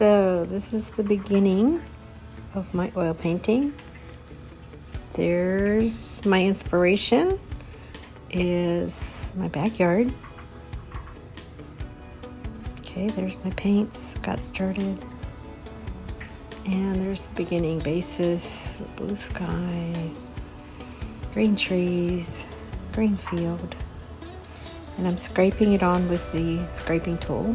So this is the beginning of my oil painting. There's my inspiration, is my backyard. Okay, there's my paints, got started. And there's the beginning basis, the blue sky, green trees, green field. And I'm scraping it on with the scraping tool.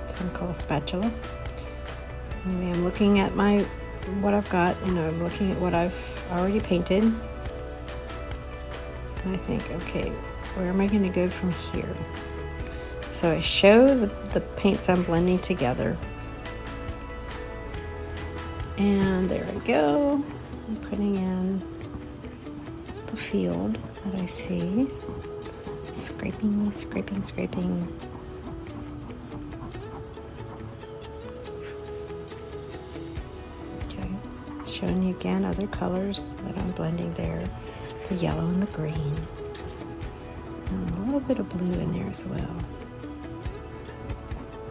Some call a spatula. Anyway, I'm looking at what I've got, and I'm looking at what I've already painted. And I think, okay, where am I going to go from here? So I show the paints I'm blending together. And there I go. I'm putting in the field that I see. Scraping, scraping, scraping. Okay, showing you again other colors that I'm blending there. The yellow and the green. And a little bit of blue in there as well.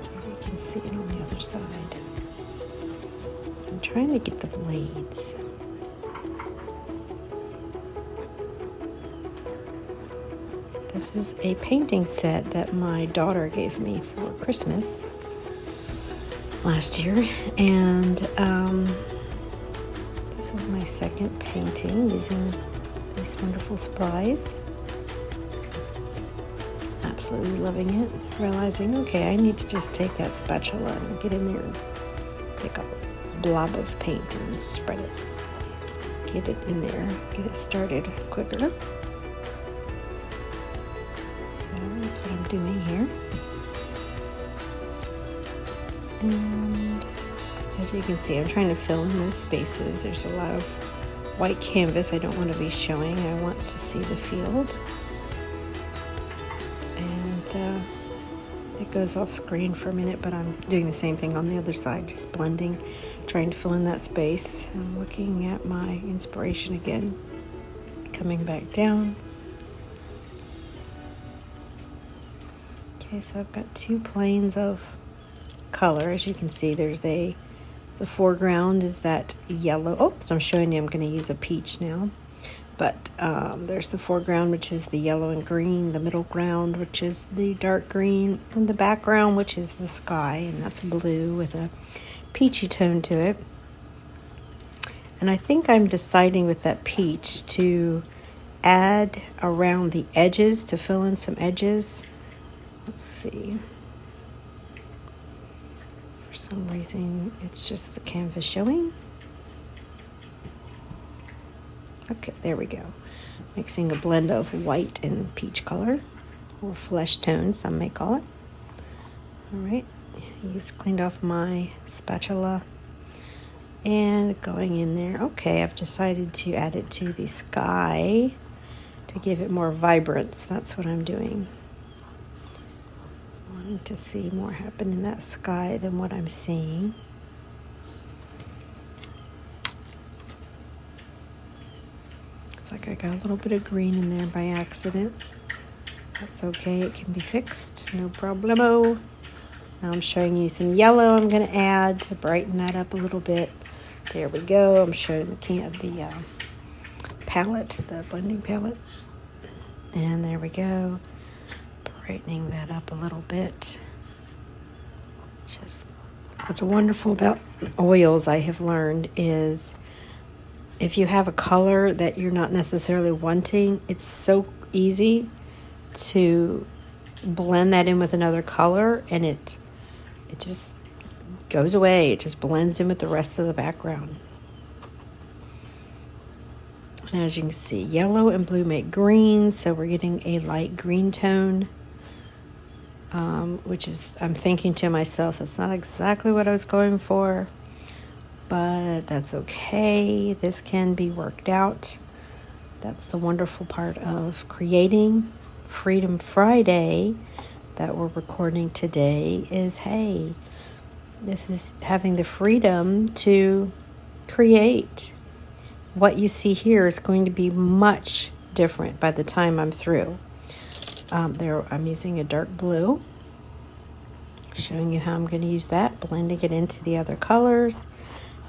You can see it on the other side. I'm trying to get the blades. This is a painting set that my daughter gave me for Christmas last year, and this is my second painting using these wonderful supplies. Absolutely loving it. Realizing, okay, I need to just take that spatula and get in there and take a blob of paint and spread it. Get it in there, get it started quicker. That's what I'm doing here. And as you can see, I'm trying to fill in those spaces. There's a lot of white canvas I don't want to be showing. I want to see the field. And it goes off screen for a minute, but I'm doing the same thing on the other side, just blending, trying to fill in that space. I'm looking at my inspiration again, coming back down. Okay, so I've got two planes of color. As you can see, there's the foreground is that yellow. Oops, I'm showing you I'm going to use a peach now. But there's the foreground, which is the yellow and green, the middle ground, which is the dark green, and the background, which is the sky, and that's blue with a peachy tone to it. And I think I'm deciding with that peach to add around the edges, to fill in some edges. Let's see. For some reason, it's just the canvas showing. Okay, there we go. Mixing a blend of white and peach color, or flesh tone, some may call it. All right, I just cleaned off my spatula and going in there. Okay, I've decided to add it to the sky to give it more vibrance. That's what I'm doing. To see more happen in that sky than what I'm seeing. It's like I got a little bit of green in there by accident. That's okay, it can be fixed, no problemo. Now I'm showing you some yellow I'm going to add to brighten that up a little bit. There we go. I'm showing the palette, the blending palette. And there we go. Brightening that up a little bit. Just what's wonderful about oils I have learned is if you have a color that you're not necessarily wanting, it's so easy to blend that in with another color, and it just goes away. It just blends in with the rest of the background. And as you can see, yellow and blue make green, so we're getting a light green tone. Which is, I'm thinking to myself, that's not exactly what I was going for, but that's okay. This can be worked out. That's the wonderful part of creating Freedom Friday that we're recording today is, hey, this is having the freedom to create. What you see here is going to be much different by the time I'm through. There I'm using a dark blue, showing you how I'm going to use that, blending it into the other colors,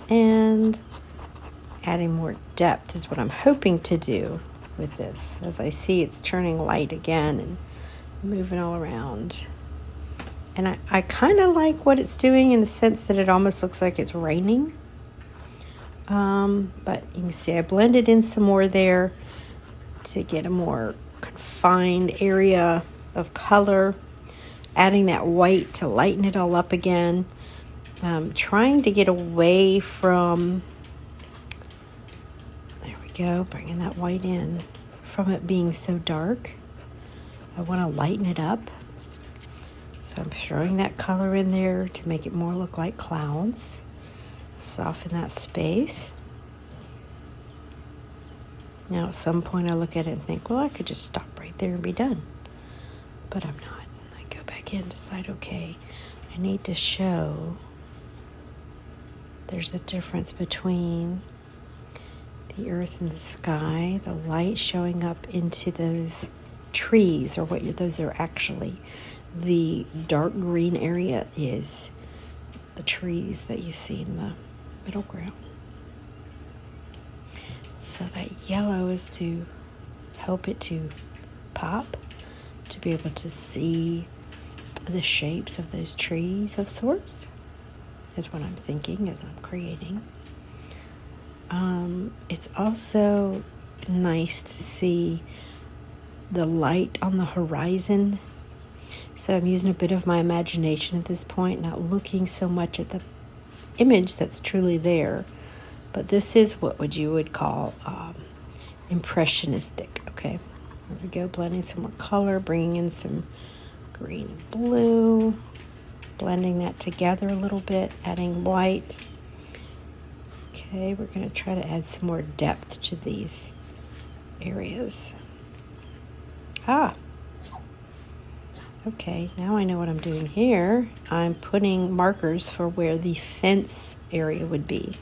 and adding more depth is what I'm hoping to do with this. As I see, it's turning light again and moving all around. And I kind of like what it's doing in the sense that it almost looks like it's raining. But you can see I blended in some more there to get a more confined area of color, adding that white to lighten it all up again. Trying to get away from, there we go, bringing that white in, from it being so dark. I want to lighten it up. So I'm throwing that color in there to make it more look like clouds. Soften that space. Now at some point I look at it and think, well, I could just stop right there and be done. But I'm not. I go back in and decide, okay, I need to show there's a difference between the earth and the sky, the light showing up into those trees, or what those are actually. The dark green area is the trees that you see in the middle ground. So that yellow is to help it to pop, to be able to see the shapes of those trees of sorts, is what I'm thinking as I'm creating. It's also nice to see the light on the horizon. So I'm using a bit of my imagination at this point, not looking so much at the image that's truly there. But this is what you would call impressionistic, okay? There we go, blending some more color, bringing in some green and blue, blending that together a little bit, adding white. Okay, we're going to try to add some more depth to these areas. Okay, now I know what I'm doing here. I'm putting markers for where the fence area would be.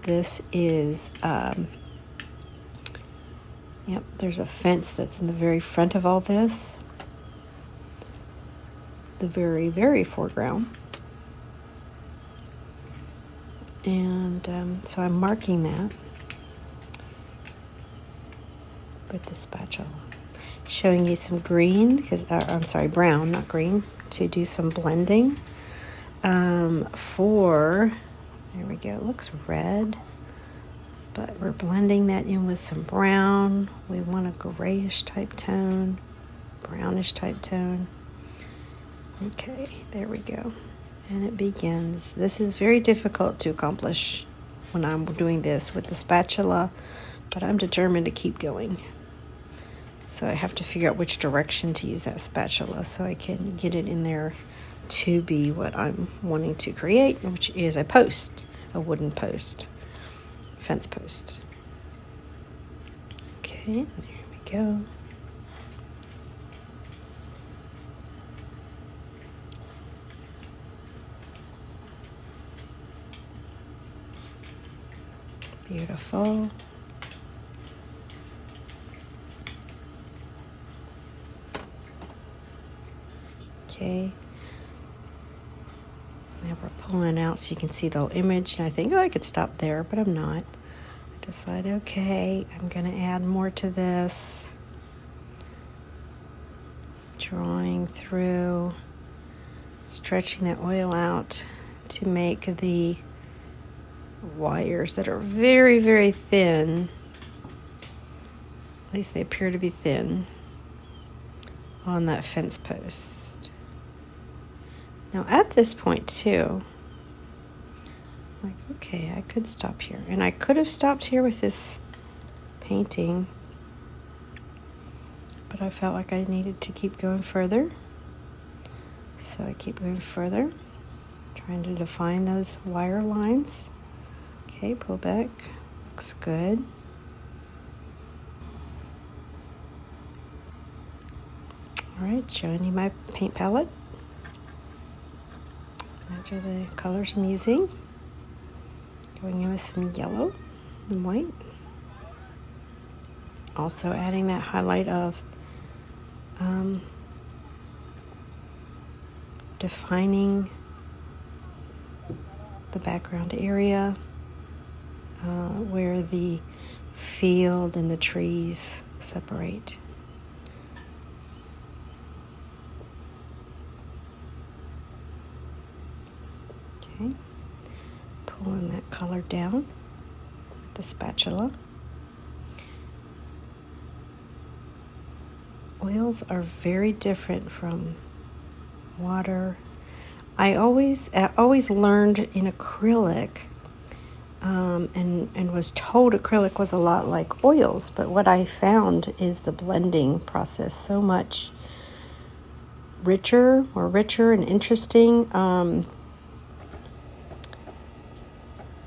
This is, there's a fence that's in the very front of all this. The very, very foreground. And so I'm marking that with the spatula. Showing you some green, brown, not green, to do some blending. There we go, it looks red, but we're blending that in with some brown. We want a grayish type tone, brownish type tone. Okay, there we go. And it begins. This is very difficult to accomplish when I'm doing this with the spatula, but I'm determined to keep going. So I have to figure out which direction to use that spatula so I can get it in there to be what I'm wanting to create, which is a post, a wooden post, fence post. Okay, there we go. Beautiful. Okay. Now we're pulling out so you can see the whole image, and I think, I could stop there, but I'm not. I decide, okay, I'm going to add more to this. Drawing through, stretching that oil out to make the wires that are very, very thin, at least they appear to be thin, on that fence post. Now at this point too, I'm like, okay, I could stop here. And I could have stopped here with this painting, but I felt like I needed to keep going further. So I keep going further, trying to define those wire lines. Okay, pull back, looks good. All right, showing you my paint palette. Those are the colors I'm using. Going in with some yellow and white. Also adding that highlight of defining the background area where the field and the trees separate. Okay, pulling that color down with the spatula. Oils are very different from water. I always learned in acrylic and was told acrylic was a lot like oils, but what I found is the blending process so much richer and interesting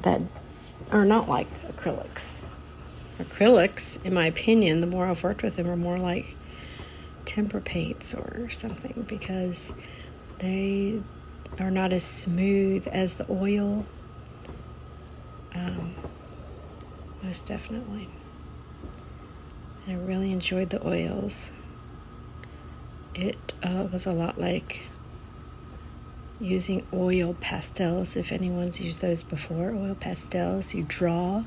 that are not like acrylics. Acrylics, in my opinion, the more I've worked with them, are more like temper paints or something, because they are not as smooth as the oil. Most definitely. And I really enjoyed the oils. It was a lot like using oil pastels, if anyone's used those before. Oil pastels, you draw,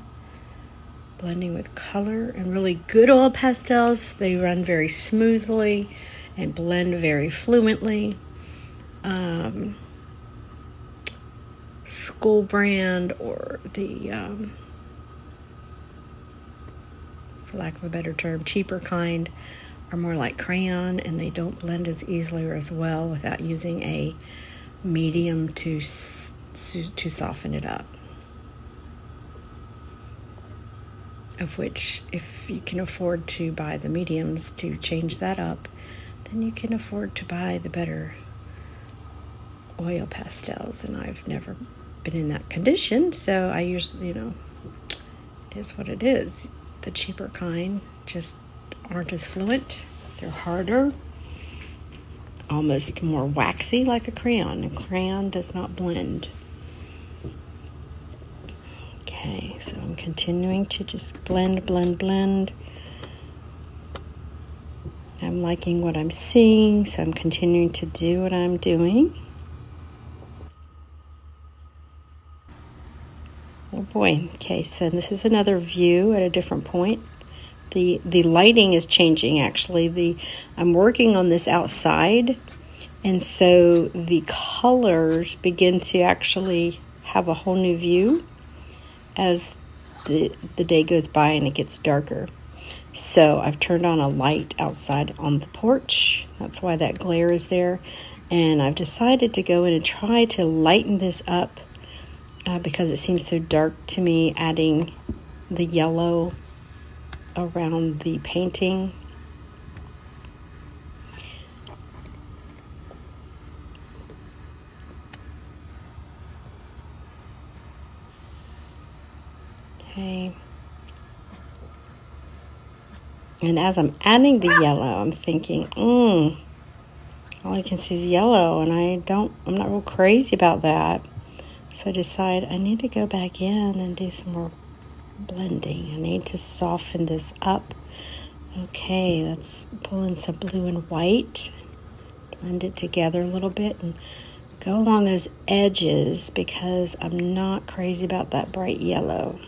blending with color, and really good oil pastels, they run very smoothly and blend very fluently. School brand, or the for lack of a better term, cheaper kind, are more like crayon, and they don't blend as easily or as well without using a medium to soften it up. Of which, if you can afford to buy the mediums to change that up, then you can afford to buy the better oil pastels. And I've never been in that condition, so I usually, it is what it is. The cheaper kind just aren't as fluent. They're harder, almost more waxy, like a crayon. A crayon does not blend. Okay, so I'm continuing to just blend. I'm liking what I'm seeing, so I'm continuing to do what I'm doing. Oh boy. Okay, so this is another view at a different point. The lighting is changing, actually. I'm working on this outside, and so the colors begin to actually have a whole new view as the day goes by and it gets darker. So I've turned on a light outside on the porch. That's why that glare is there. And I've decided to go in and try to lighten this up because it seems so dark to me, adding the yellow around the painting. Okay. And as I'm adding the yellow, I'm thinking, all I can see is yellow, and I'm not real crazy about that. So I decide I need to go back in and do some more blending. I need to soften this up. Okay, let's pull in some blue and white, blend it together a little bit, and go along those edges, because I'm not crazy about that bright yellow.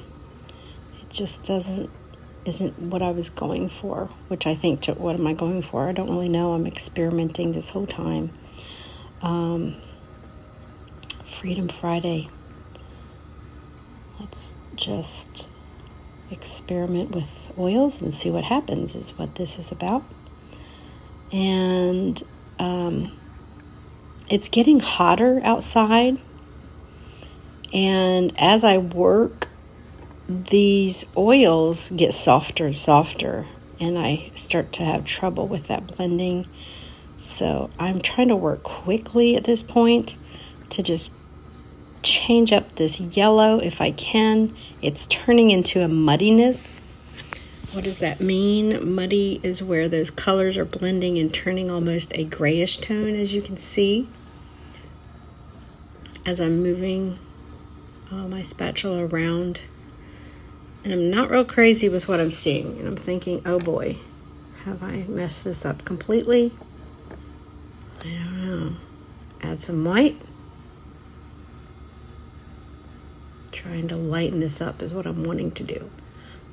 It just isn't what I was going for, which I think, what am I going for? I don't really know. I'm experimenting this whole time. Freedom Friday. Let's just experiment with oils and see what happens, is what this is about. And it's getting hotter outside, and as I work, these oils get softer and softer, and I start to have trouble with that blending. So I'm trying to work quickly at this point to just change up this yellow if I can. It's turning into a muddiness. What does that mean? Muddy is where those colors are blending and turning almost a grayish tone, as you can see as I'm moving my spatula around. And I'm not real crazy with what I'm seeing, and I'm thinking, oh boy, Have I messed this up completely? I don't know. Add some white. Trying to lighten this up is what I'm wanting to do.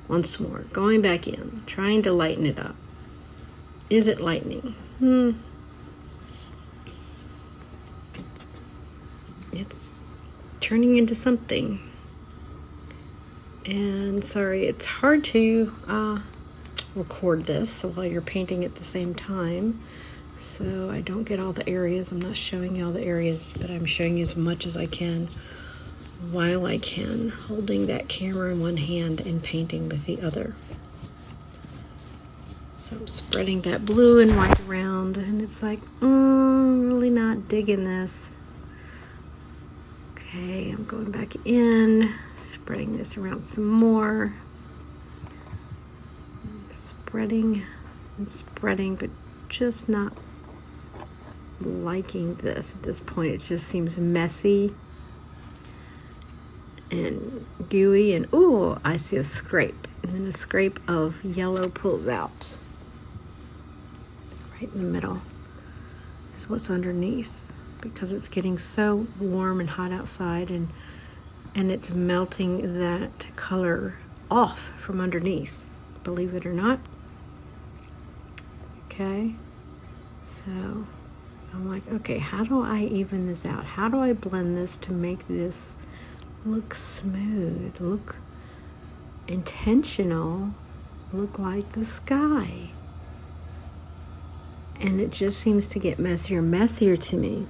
Once more, going back in, trying to lighten it up. Is it lightening? It's turning into something. And sorry, it's hard to record this while you're painting at the same time. So I don't get all the areas. I'm not showing you all the areas, but I'm showing you as much as I can while I can, holding that camera in one hand and painting with the other. So I'm spreading that blue and white around, and it's like, I'm really not digging this. Okay, I'm going back in, spreading this around some more. Spreading and spreading, but just not liking this at this point. It just seems messy and gooey, and ooh, I see a scrape, and then a scrape of yellow pulls out. Right in the middle is what's underneath, because it's getting so warm and hot outside, and it's melting that color off from underneath, believe it or not. Okay, so I'm like, okay, how do I even this out? How do I blend this to make this look smooth, look intentional, look like the sky? And it just seems to get messier and messier to me.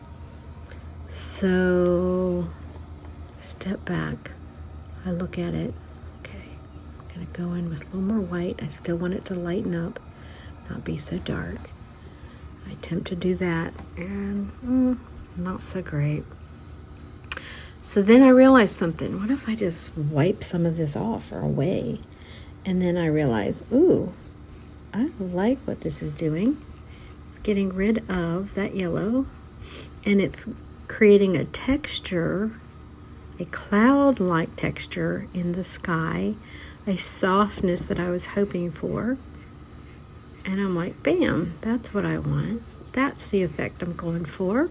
So step back, I look at it. Okay, I'm gonna go in with a little more white. I still want it to lighten up, not be so dark. I attempt to do that, and not so great. So then I realized something. What if I just wipe some of this off or away? And then I realized, ooh, I like what this is doing. It's getting rid of that yellow, and it's creating a texture, a cloud-like texture in the sky, a softness that I was hoping for. And I'm like, bam, that's what I want. That's the effect I'm going for.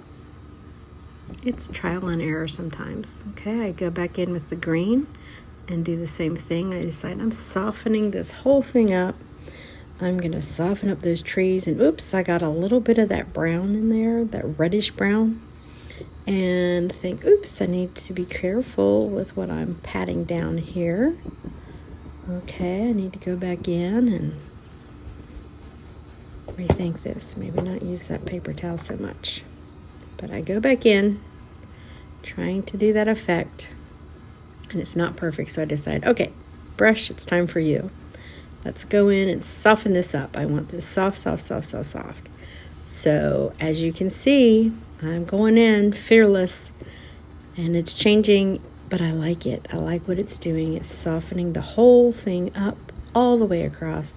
It's trial and error sometimes. Okay, I go back in with the green and do the same thing. I decide I'm softening this whole thing up. I'm going to soften up those trees, and oops, I got a little bit of that brown in there, that reddish brown. And think, oops, I need to be careful with what I'm patting down here. Okay, I need to go back in and rethink this. Maybe not use that paper towel so much. But I go back in, trying to do that effect, and it's not perfect, so I decide, okay, brush, it's time for you. Let's go in and soften this up. I want this soft, soft, soft, soft, soft. So as you can see, I'm going in fearless, and it's changing, but I like it. I like what it's doing. It's softening the whole thing up all the way across.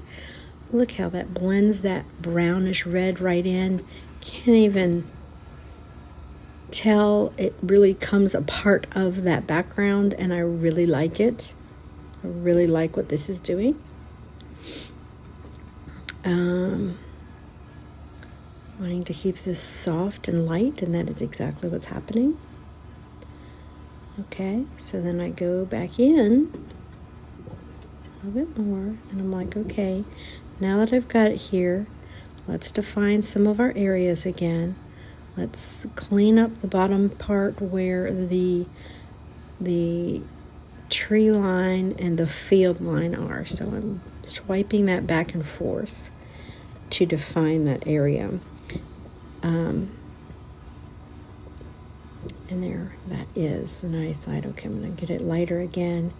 Look how that blends that brownish red right in. Can't even tell. It really comes a part of that background, and I really like it. I really like what this is doing. Wanting to keep this soft and light, and that is exactly what's happening. Okay, so then I go back in a little bit more, and I'm like, okay, now that I've got it here, let's define some of our areas again. Let's clean up the bottom part where the tree line and the field line are. So I'm swiping that back and forth to define that area. And there that is. And I decide, okay, I'm going to get it lighter again.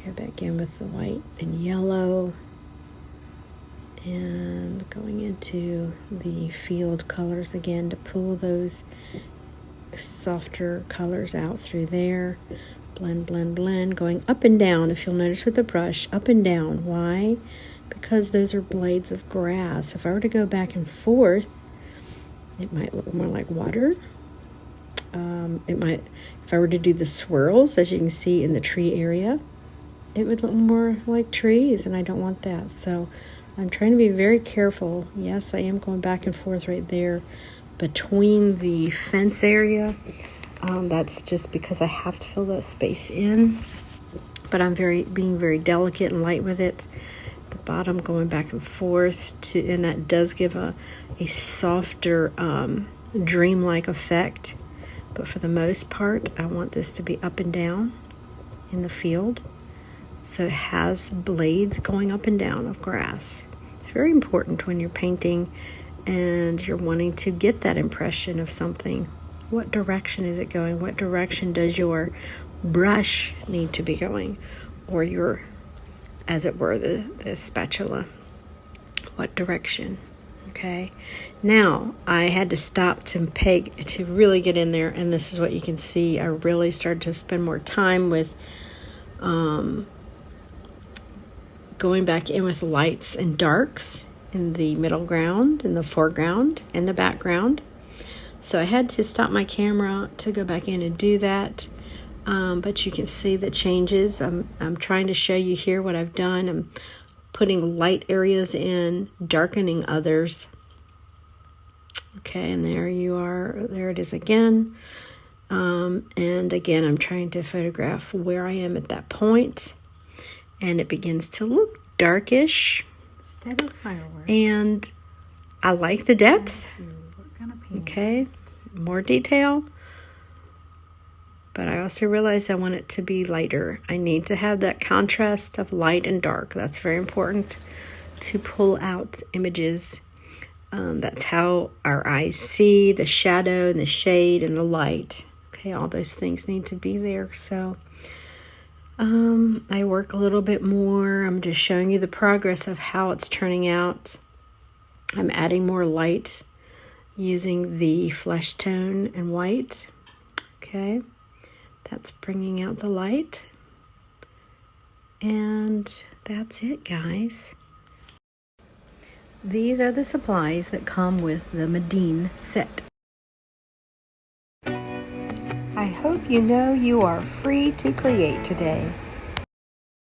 Go back in with the white and yellow. And going into the field colors again to pull those softer colors out through there. Blend, blend, blend. Going up and down, if you'll notice with the brush, up and down. Why? Because those are blades of grass. If I were to go back and forth, it might look more like water. It might, if I were to do the swirls, as you can see in the tree area, it would look more like trees, and I don't want that. So I'm trying to be very careful. Yes, I am going back and forth right there between the fence area. That's just because I have to fill that space in. But I'm being very delicate and light with it. The bottom going back and forth and that does give a softer dreamlike effect. But for the most part, I want this to be up and down in the field. So it has blades going up and down of grass. It's very important when you're painting and you're wanting to get that impression of something. What direction is it going? What direction does your brush need to be going? Or your, as it were, the spatula. What direction? Okay. Now, I had to stop to really get in there, and this is what you can see. I really started to spend more time with going back in with lights and darks in the middle ground, in the foreground, and the background. So I had to stop my camera to go back in and do that. But you can see the changes. I'm trying to show you here what I've done. I'm putting light areas in, darkening others. Okay, and there you are. There it is again. And again, I'm trying to photograph where I am at that point. And it begins to look darkish. Instead of fireworks. And I like the depth. What kind of paint? Okay, more detail. But I also realize I want it to be lighter. I need to have that contrast of light and dark. That's very important to pull out images. That's how our eyes see the shadow and the shade and the light. Okay, all those things need to be there. So I work a little bit more. I'm just showing you the progress of how it's turning out. I'm adding more light using the flesh tone and white. Okay. That's bringing out the light. And that's it, guys. These are the supplies that come with the Medine set. I hope you know you are free to create today.